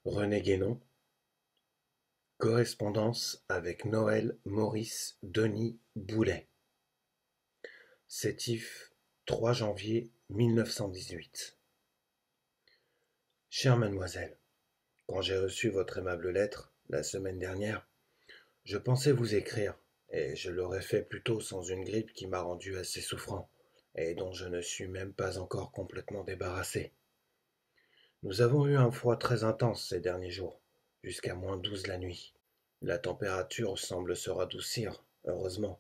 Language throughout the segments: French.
René Guénon, correspondance avec Noël Maurice Denis Boulet. Sétif, 3 janvier 1918. Chère mademoiselle, quand j'ai reçu votre aimable lettre, la semaine dernière, je pensais vous écrire, et je l'aurais fait plutôt sans une grippe qui m'a rendu assez souffrant, et dont je ne suis même pas encore complètement débarrassé. Nous avons eu un froid très intense ces derniers jours, jusqu'à -12 la nuit. La température semble se radoucir, heureusement,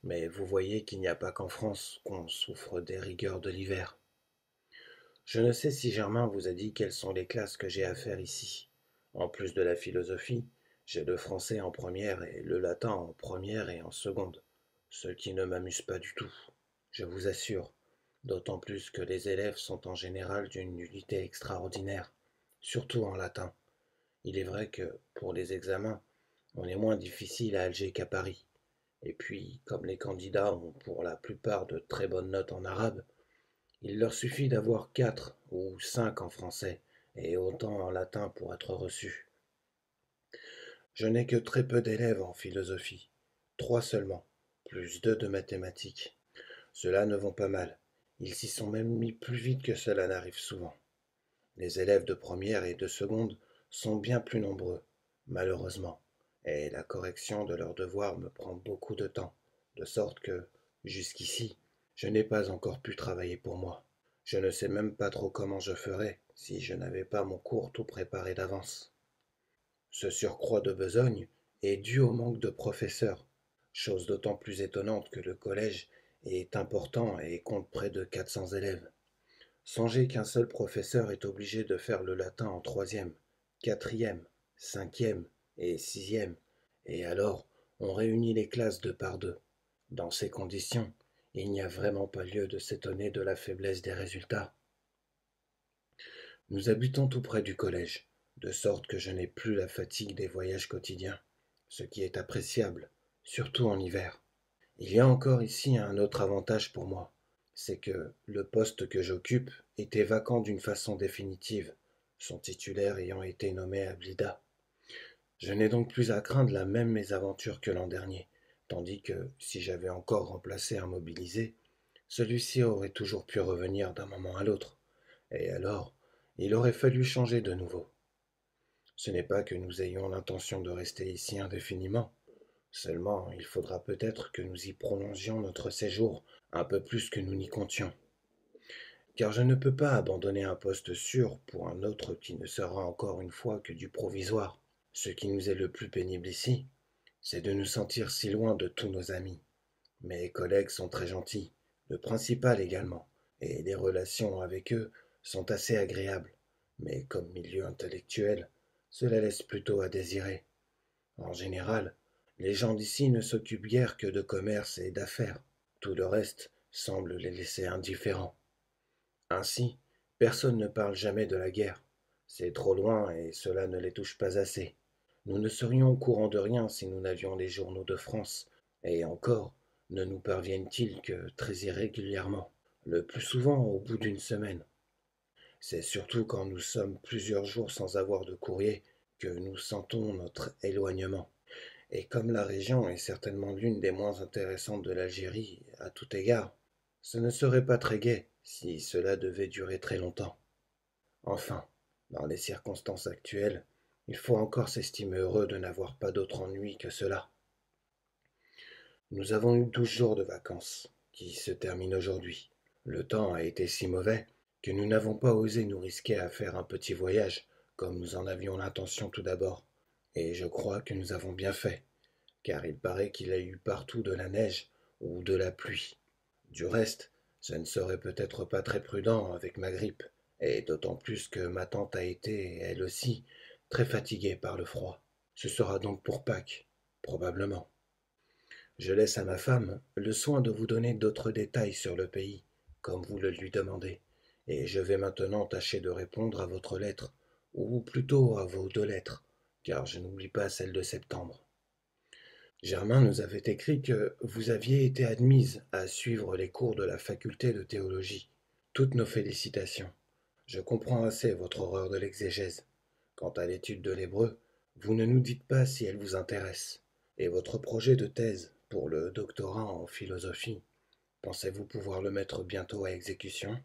mais vous voyez qu'il n'y a pas qu'en France qu'on souffre des rigueurs de l'hiver. Je ne sais si Germain vous a dit quelles sont les classes que j'ai à faire ici. En plus de la philosophie, j'ai le français en première et le latin en première et en seconde, ce qui ne m'amuse pas du tout, je vous assure, d'autant plus que les élèves sont en général d'une nullité extraordinaire, surtout en latin. Il est vrai que, pour les examens, on est moins difficile à Alger qu'à Paris. Et puis, comme les candidats ont pour la plupart de très bonnes notes en arabe, il leur suffit d'avoir 4 ou 5 en français et autant en latin pour être reçus. Je n'ai que très peu d'élèves en philosophie, 3 seulement, plus 2 de mathématiques. Ceux-là ne vont pas mal. Ils s'y sont même mis plus vite que cela n'arrive souvent. Les élèves de première et de seconde sont bien plus nombreux, malheureusement, et la correction de leurs devoirs me prend beaucoup de temps, de sorte que, jusqu'ici, je n'ai pas encore pu travailler pour moi. Je ne sais même pas trop comment je ferais si je n'avais pas mon cours tout préparé d'avance. Ce surcroît de besogne est dû au manque de professeurs, chose d'autant plus étonnante que le collège est important et compte près de 400 élèves. Songez qu'un seul professeur est obligé de faire le latin en troisième, quatrième, cinquième et sixième, et alors on réunit les classes deux par deux. Dans ces conditions, il n'y a vraiment pas lieu de s'étonner de la faiblesse des résultats. Nous habitons tout près du collège, de sorte que je n'ai plus la fatigue des voyages quotidiens, ce qui est appréciable, surtout en hiver. Il y a encore ici un autre avantage pour moi, c'est que le poste que j'occupe était vacant d'une façon définitive, son titulaire ayant été nommé à Blida. Je n'ai donc plus à craindre la même mésaventure que l'an dernier, tandis que, si j'avais encore remplacé un mobilisé, celui-ci aurait toujours pu revenir d'un moment à l'autre, et alors il aurait fallu changer de nouveau. Ce n'est pas que nous ayons l'intention de rester ici indéfiniment, seulement il faudra peut-être que nous y prolongions notre séjour un peu plus que nous n'y comptions. Car je ne peux pas abandonner un poste sûr pour un autre qui ne sera encore une fois que du provisoire. Ce qui nous est le plus pénible ici, c'est de nous sentir si loin de tous nos amis. Mes collègues sont très gentils, le principal également, et les relations avec eux sont assez agréables. Mais comme milieu intellectuel, cela laisse plutôt à désirer. En général, les gens d'ici ne s'occupent guère que de commerce et d'affaires. Tout le reste semble les laisser indifférents. Ainsi, personne ne parle jamais de la guerre. C'est trop loin et cela ne les touche pas assez. Nous ne serions au courant de rien si nous n'avions les journaux de France, et encore, ne nous parviennent-ils que très irrégulièrement, le plus souvent au bout d'une semaine. C'est surtout quand nous sommes plusieurs jours sans avoir de courrier que nous sentons notre éloignement. Et comme la région est certainement l'une des moins intéressantes de l'Algérie à tout égard, ce ne serait pas très gai si cela devait durer très longtemps. Enfin, dans les circonstances actuelles, il faut encore s'estimer heureux de n'avoir pas d'autre ennui que cela. Nous avons eu 12 jours de vacances, qui se terminent aujourd'hui. Le temps a été si mauvais que nous n'avons pas osé nous risquer à faire un petit voyage, comme nous en avions l'intention tout d'abord. Et je crois que nous avons bien fait, car il paraît qu'il y a eu partout de la neige ou de la pluie. Du reste, ce ne serait peut-être pas très prudent avec ma grippe, et d'autant plus que ma tante a été, elle aussi, très fatiguée par le froid. Ce sera donc pour Pâques, probablement. Je laisse à ma femme le soin de vous donner d'autres détails sur le pays, comme vous le lui demandez, et je vais maintenant tâcher de répondre à votre lettre, ou plutôt à vos 2 lettres, car je n'oublie pas celle de septembre. Germain nous avait écrit que vous aviez été admise à suivre les cours de la faculté de théologie. Toutes nos félicitations. Je comprends assez votre horreur de l'exégèse. Quant à l'étude de l'hébreu, vous ne nous dites pas si elle vous intéresse. Et votre projet de thèse pour le doctorat en philosophie, pensez-vous pouvoir le mettre bientôt à exécution?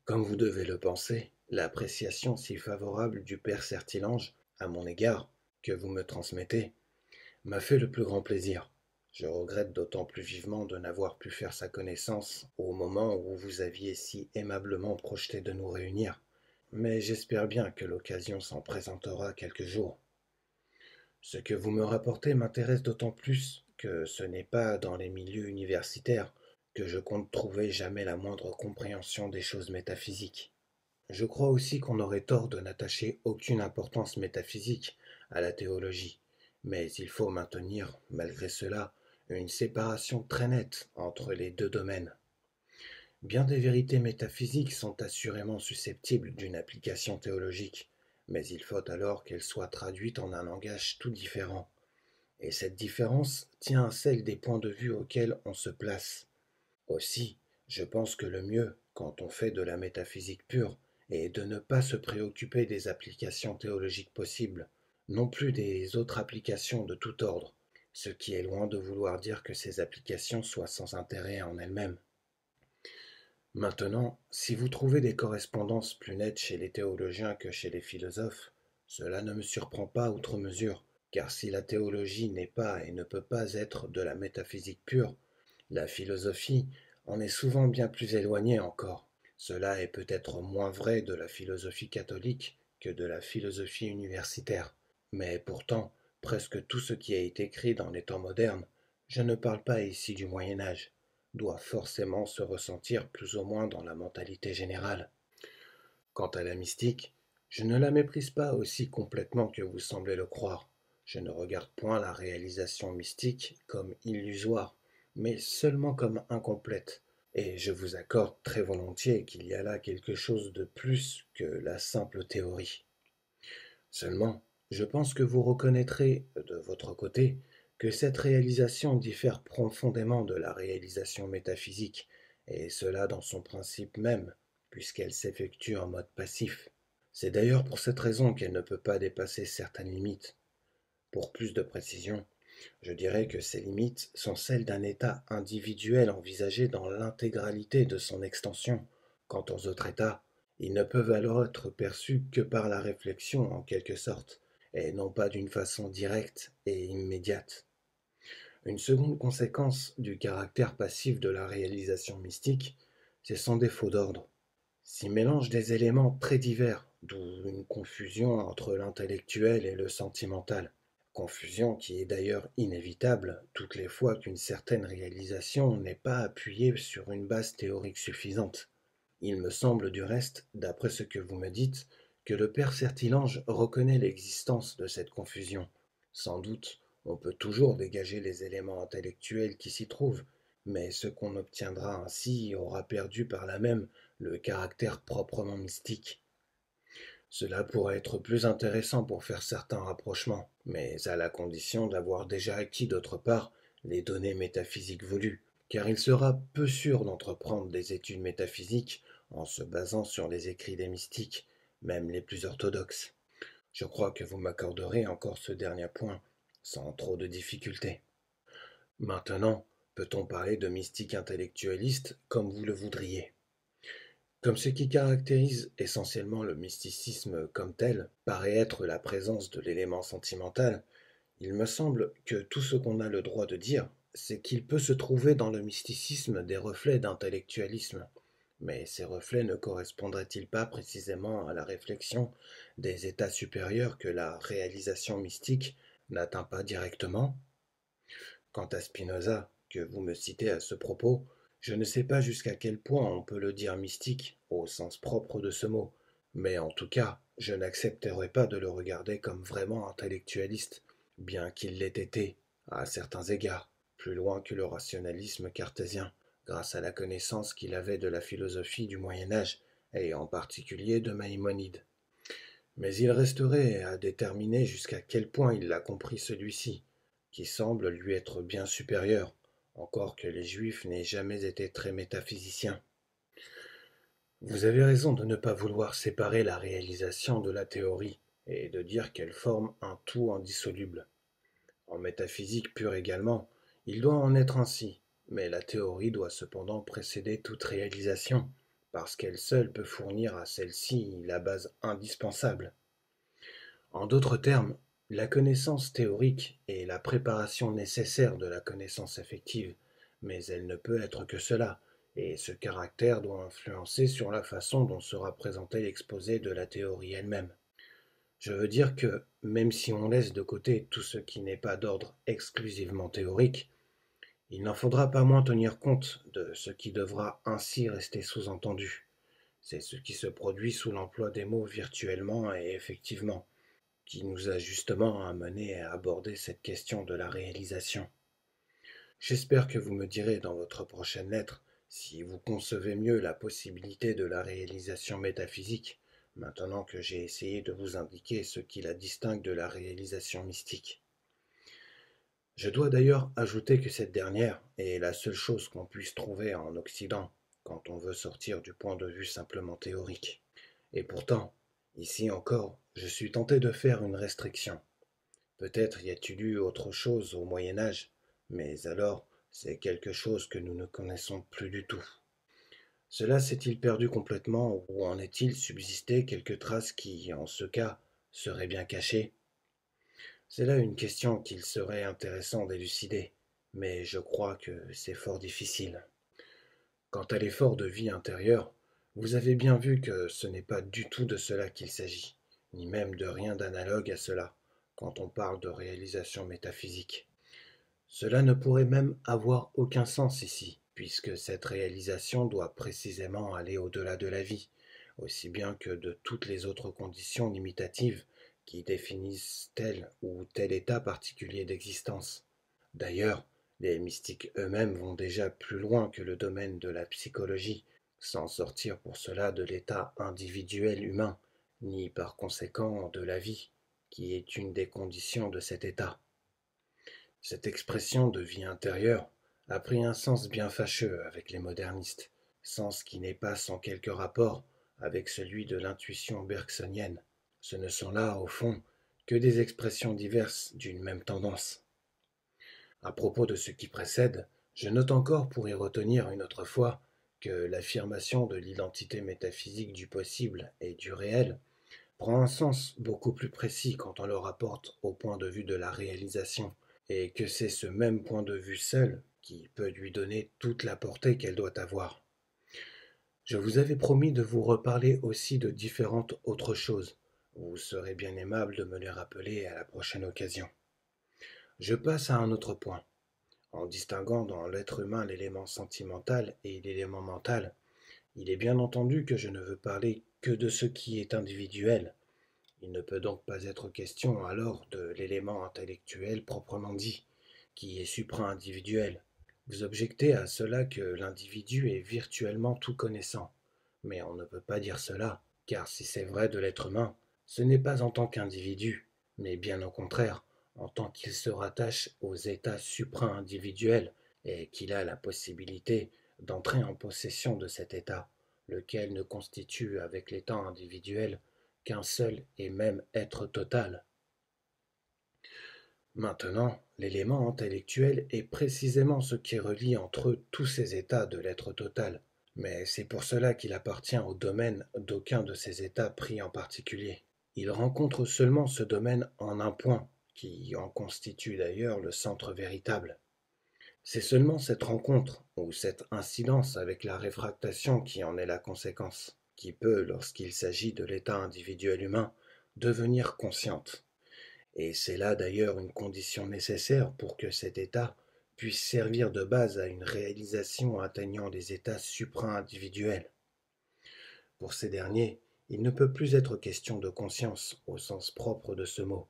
Comme vous devez le penser, l'appréciation si favorable du père Certilange à mon égard, que vous me transmettez, m'a fait le plus grand plaisir. Je regrette d'autant plus vivement de n'avoir pu faire sa connaissance au moment où vous aviez si aimablement projeté de nous réunir, mais j'espère bien que l'occasion s'en présentera quelque jour. Ce que vous me rapportez m'intéresse d'autant plus que ce n'est pas dans les milieux universitaires que je compte trouver jamais la moindre compréhension des choses métaphysiques. Je crois aussi qu'on aurait tort de n'attacher aucune importance métaphysique à la théologie, mais il faut maintenir, malgré cela, une séparation très nette entre les deux domaines. Bien des vérités métaphysiques sont assurément susceptibles d'une application théologique, mais il faut alors qu'elles soient traduites en un langage tout différent, et cette différence tient à celle des points de vue auxquels on se place. Aussi, je pense que le mieux, quand on fait de la métaphysique pure, est de ne pas se préoccuper des applications théologiques possibles, non plus des autres applications de tout ordre, ce qui est loin de vouloir dire que ces applications soient sans intérêt en elles-mêmes. Maintenant, si vous trouvez des correspondances plus nettes chez les théologiens que chez les philosophes, cela ne me surprend pas outre mesure, car si la théologie n'est pas et ne peut pas être de la métaphysique pure, la philosophie en est souvent bien plus éloignée encore. Cela est peut-être moins vrai de la philosophie catholique que de la philosophie universitaire. Mais pourtant, presque tout ce qui a été écrit dans les temps modernes, je ne parle pas ici du Moyen Âge, doit forcément se ressentir plus ou moins dans la mentalité générale. Quant à la mystique, je ne la méprise pas aussi complètement que vous semblez le croire. Je ne regarde point la réalisation mystique comme illusoire, mais seulement comme incomplète. Et je vous accorde très volontiers qu'il y a là quelque chose de plus que la simple théorie. Seulement, je pense que vous reconnaîtrez, de votre côté, que cette réalisation diffère profondément de la réalisation métaphysique, et cela dans son principe même, puisqu'elle s'effectue en mode passif. C'est d'ailleurs pour cette raison qu'elle ne peut pas dépasser certaines limites. Pour plus de précision, je dirais que ces limites sont celles d'un état individuel envisagé dans l'intégralité de son extension. Quant aux autres états, ils ne peuvent alors être perçus que par la réflexion en quelque sorte, et non pas d'une façon directe et immédiate. Une seconde conséquence du caractère passif de la réalisation mystique, c'est son défaut d'ordre. S'y mélangent des éléments très divers, d'où une confusion entre l'intellectuel et le sentimental. Confusion qui est d'ailleurs inévitable toutes les fois qu'une certaine réalisation n'est pas appuyée sur une base théorique suffisante. Il me semble du reste, d'après ce que vous me dites, que le père Certilange reconnaît l'existence de cette confusion. Sans doute, on peut toujours dégager les éléments intellectuels qui s'y trouvent, mais ce qu'on obtiendra ainsi aura perdu par là même le caractère proprement mystique. Cela pourrait être plus intéressant pour faire certains rapprochements, mais à la condition d'avoir déjà acquis d'autre part les données métaphysiques voulues, car il sera peu sûr d'entreprendre des études métaphysiques en se basant sur les écrits des mystiques, même les plus orthodoxes. Je crois que vous m'accorderez encore ce dernier point, sans trop de difficulté. Maintenant, peut-on parler de mystique intellectualiste comme vous le voudriez? Comme ce qui caractérise essentiellement le mysticisme comme tel paraît être la présence de l'élément sentimental, il me semble que tout ce qu'on a le droit de dire, c'est qu'il peut se trouver dans le mysticisme des reflets d'intellectualisme. Mais ces reflets ne correspondraient-ils pas précisément à la réflexion des états supérieurs que la réalisation mystique n'atteint pas directement? Quant à Spinoza, que vous me citez à ce propos, je ne sais pas jusqu'à quel point on peut le dire mystique au sens propre de ce mot, mais en tout cas, je n'accepterai pas de le regarder comme vraiment intellectualiste, bien qu'il l'ait été, à certains égards, plus loin que le rationalisme cartésien, grâce à la connaissance qu'il avait de la philosophie du Moyen Âge, et en particulier de Maïmonide. Mais il resterait à déterminer jusqu'à quel point il l'a compris celui-ci, qui semble lui être bien supérieur, encore que les Juifs n'aient jamais été très métaphysiciens. Vous avez raison de ne pas vouloir séparer la réalisation de la théorie et de dire qu'elle forme un tout indissoluble. En métaphysique pure également, il doit en être ainsi, mais la théorie doit cependant précéder toute réalisation, parce qu'elle seule peut fournir à celle-ci la base indispensable. En d'autres termes, la connaissance théorique est la préparation nécessaire de la connaissance effective, mais elle ne peut être que cela, et ce caractère doit influencer sur la façon dont sera présenté l'exposé de la théorie elle-même. Je veux dire que, même si on laisse de côté tout ce qui n'est pas d'ordre exclusivement théorique, il n'en faudra pas moins tenir compte de ce qui devra ainsi rester sous-entendu. C'est ce qui se produit sous l'emploi des mots virtuellement et effectivement, qui nous a justement amené à aborder cette question de la réalisation. J'espère que vous me direz dans votre prochaine lettre si vous concevez mieux la possibilité de la réalisation métaphysique, maintenant que j'ai essayé de vous indiquer ce qui la distingue de la réalisation mystique. Je dois d'ailleurs ajouter que cette dernière est la seule chose qu'on puisse trouver en Occident quand on veut sortir du point de vue simplement théorique. Et pourtant, ici encore, je suis tenté de faire une restriction. Peut-être y a-t-il eu autre chose au Moyen Âge, mais alors c'est quelque chose que nous ne connaissons plus du tout. Cela s'est-il perdu complètement ou en est-il subsisté quelques traces qui, en ce cas, seraient bien cachées? C'est là une question qu'il serait intéressant d'élucider, mais je crois que c'est fort difficile. Quant à l'effort de vie intérieure, vous avez bien vu que ce n'est pas du tout de cela qu'il s'agit, ni même de rien d'analogue à cela, quand on parle de réalisation métaphysique. Cela ne pourrait même avoir aucun sens ici, puisque cette réalisation doit précisément aller au-delà de la vie, aussi bien que de toutes les autres conditions limitatives qui définissent tel ou tel état particulier d'existence. D'ailleurs, les mystiques eux-mêmes vont déjà plus loin que le domaine de la psychologie, sans sortir pour cela de l'état individuel humain, ni par conséquent de la vie, qui est une des conditions de cet état. Cette expression de vie intérieure a pris un sens bien fâcheux avec les modernistes, sens qui n'est pas sans quelque rapport avec celui de l'intuition bergsonienne. Ce ne sont là, au fond, que des expressions diverses d'une même tendance. À propos de ce qui précède, je note encore pour y retenir une autre fois que l'affirmation de l'identité métaphysique du possible et du réel prend un sens beaucoup plus précis quand on le rapporte au point de vue de la réalisation, et que c'est ce même point de vue seul qui peut lui donner toute la portée qu'elle doit avoir. Je vous avais promis de vous reparler aussi de différentes autres choses. Vous serez bien aimable de me les rappeler à la prochaine occasion. Je passe à un autre point. En distinguant dans l'être humain l'élément sentimental et l'élément mental, il est bien entendu que je ne veux parler que de ce qui est individuel. Il ne peut donc pas être question alors de l'élément intellectuel proprement dit, qui est supra-individuel. Vous objectez à cela que l'individu est virtuellement tout connaissant. Mais on ne peut pas dire cela, car si c'est vrai de l'être humain, ce n'est pas en tant qu'individu, mais bien au contraire, en tant qu'il se rattache aux états supra-individuels et qu'il a la possibilité d'entrer en possession de cet état, lequel ne constitue avec l'état individuel qu'un seul et même être total. Maintenant, l'élément intellectuel est précisément ce qui relie entre eux tous ces états de l'être total, mais c'est pour cela qu'il appartient au domaine d'aucun de ces états pris en particulier. Il rencontre seulement ce domaine en un point, qui en constitue d'ailleurs le centre véritable. C'est seulement cette rencontre, ou cette incidence avec la réfractation qui en est la conséquence, qui peut, lorsqu'il s'agit de l'état individuel humain, devenir consciente. Et c'est là d'ailleurs une condition nécessaire pour que cet état puisse servir de base à une réalisation atteignant des états supra-individuels. Pour ces derniers, il ne peut plus être question de conscience au sens propre de ce mot,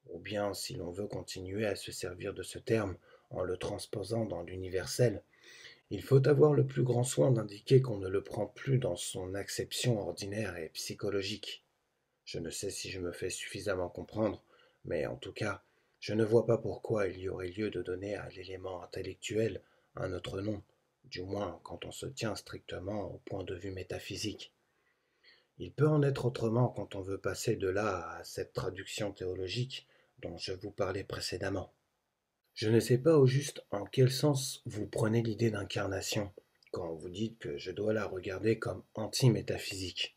ou bien, si l'on veut continuer à se servir de ce terme en le transposant dans l'universel, il faut avoir le plus grand soin d'indiquer qu'on ne le prend plus dans son acception ordinaire et psychologique. Je ne sais si je me fais suffisamment comprendre, mais en tout cas, je ne vois pas pourquoi il y aurait lieu de donner à l'élément intellectuel un autre nom, du moins quand on se tient strictement au point de vue métaphysique. Il peut en être autrement quand on veut passer de là à cette traduction théologique dont je vous parlais précédemment. Je ne sais pas au juste en quel sens vous prenez l'idée d'incarnation quand vous dites que je dois la regarder comme anti-métaphysique.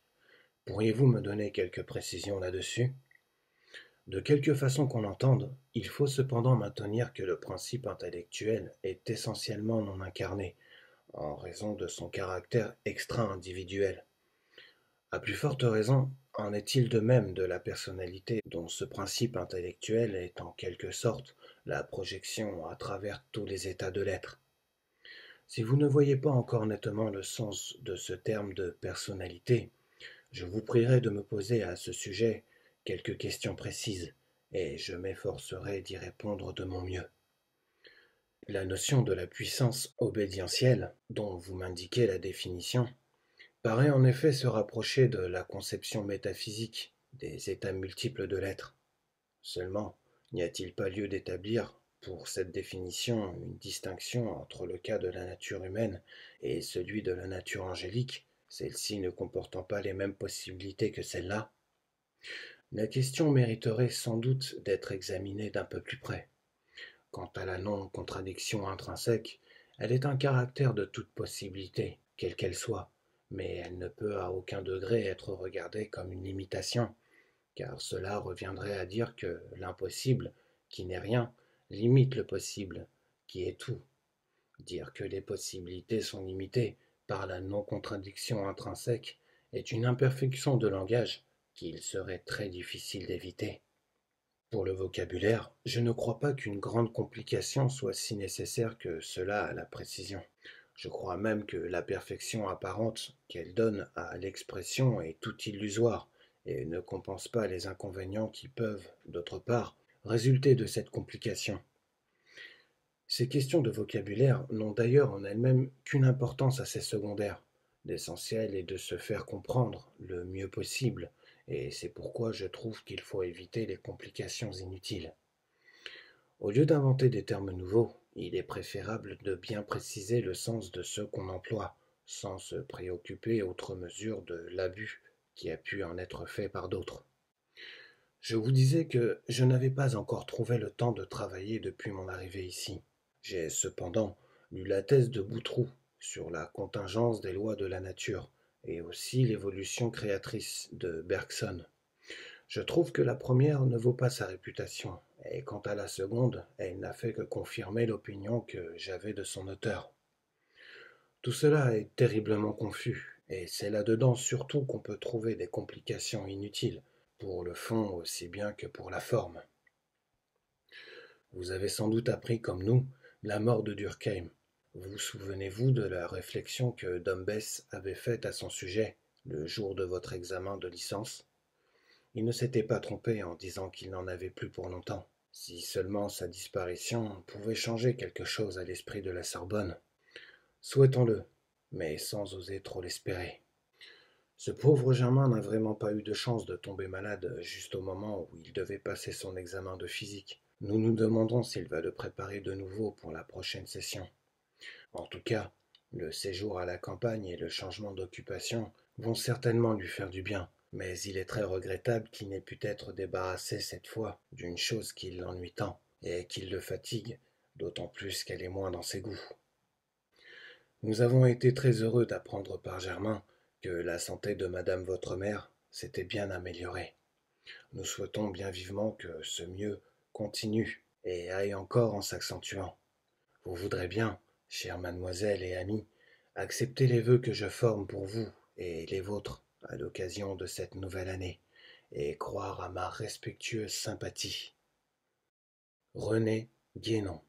Pourriez-vous me donner quelques précisions là-dessus? De quelque façon qu'on l'entende, il faut cependant maintenir que le principe intellectuel est essentiellement non incarné, en raison de son caractère extra-individuel. À plus forte raison, en est-il de même de la personnalité dont ce principe intellectuel est en quelque sorte la projection à travers tous les états de l'être. Si vous ne voyez pas encore nettement le sens de ce terme de personnalité, je vous prierai de me poser à ce sujet quelques questions précises, et je m'efforcerai d'y répondre de mon mieux. La notion de la puissance obédientielle, dont vous m'indiquez la définition, paraît en effet se rapprocher de la conception métaphysique des états multiples de l'être. Seulement, n'y a-t-il pas lieu d'établir, pour cette définition, une distinction entre le cas de la nature humaine et celui de la nature angélique, celle-ci ne comportant pas les mêmes possibilités que celle-là? La question mériterait sans doute d'être examinée d'un peu plus près. Quant à la non-contradiction intrinsèque, elle est un caractère de toute possibilité, quelle qu'elle soit, mais elle ne peut à aucun degré être regardée comme une limitation, car cela reviendrait à dire que l'impossible, qui n'est rien, limite le possible, qui est tout. Dire que les possibilités sont limitées par la non-contradiction intrinsèque est une imperfection de langage qu'il serait très difficile d'éviter. Pour le vocabulaire, je ne crois pas qu'une grande complication soit si nécessaire que cela à la précision. Je crois même que la perfection apparente qu'elle donne à l'expression est tout illusoire et ne compense pas les inconvénients qui peuvent, d'autre part, résulter de cette complication. Ces questions de vocabulaire n'ont d'ailleurs en elles-mêmes qu'une importance assez secondaire. L'essentiel est de se faire comprendre le mieux possible, et c'est pourquoi je trouve qu'il faut éviter les complications inutiles. Au lieu d'inventer des termes nouveaux, il est préférable de bien préciser le sens de ceux qu'on emploie, sans se préoccuper outre mesure de l'abus qui a pu en être fait par d'autres. Je vous disais que je n'avais pas encore trouvé le temps de travailler depuis mon arrivée ici. J'ai cependant lu la thèse de Boutroux sur la contingence des lois de la nature et aussi l'évolution créatrice de Bergson. Je trouve que la première ne vaut pas sa réputation, et quant à la seconde, elle n'a fait que confirmer l'opinion que j'avais de son auteur. Tout cela est terriblement confus, et c'est là-dedans surtout qu'on peut trouver des complications inutiles, pour le fond aussi bien que pour la forme. Vous avez sans doute appris, comme nous, la mort de Durkheim. Vous souvenez-vous de la réflexion que Dombes avait faite à son sujet, le jour de votre examen de licence? Il ne s'était pas trompé en disant qu'il n'en avait plus pour longtemps. Si seulement sa disparition pouvait changer quelque chose à l'esprit de la Sorbonne. Souhaitons-le, mais sans oser trop l'espérer. Ce pauvre Germain n'a vraiment pas eu de chance de tomber malade juste au moment où il devait passer son examen de physique. Nous nous demandons s'il va le préparer de nouveau pour la prochaine session. En tout cas, le séjour à la campagne et le changement d'occupation vont certainement lui faire du bien, mais il est très regrettable qu'il n'ait pu être débarrassé cette fois d'une chose qui l'ennuie tant et qui le fatigue, d'autant plus qu'elle est moins dans ses goûts. Nous avons été très heureux d'apprendre par Germain que la santé de madame votre mère s'était bien améliorée. Nous souhaitons bien vivement que ce mieux continue et aille encore en s'accentuant. Vous voudrez bien, chère mademoiselle et amie, accepter les vœux que je forme pour vous et les vôtres à l'occasion de cette nouvelle année, et croire à ma respectueuse sympathie. René Guénon.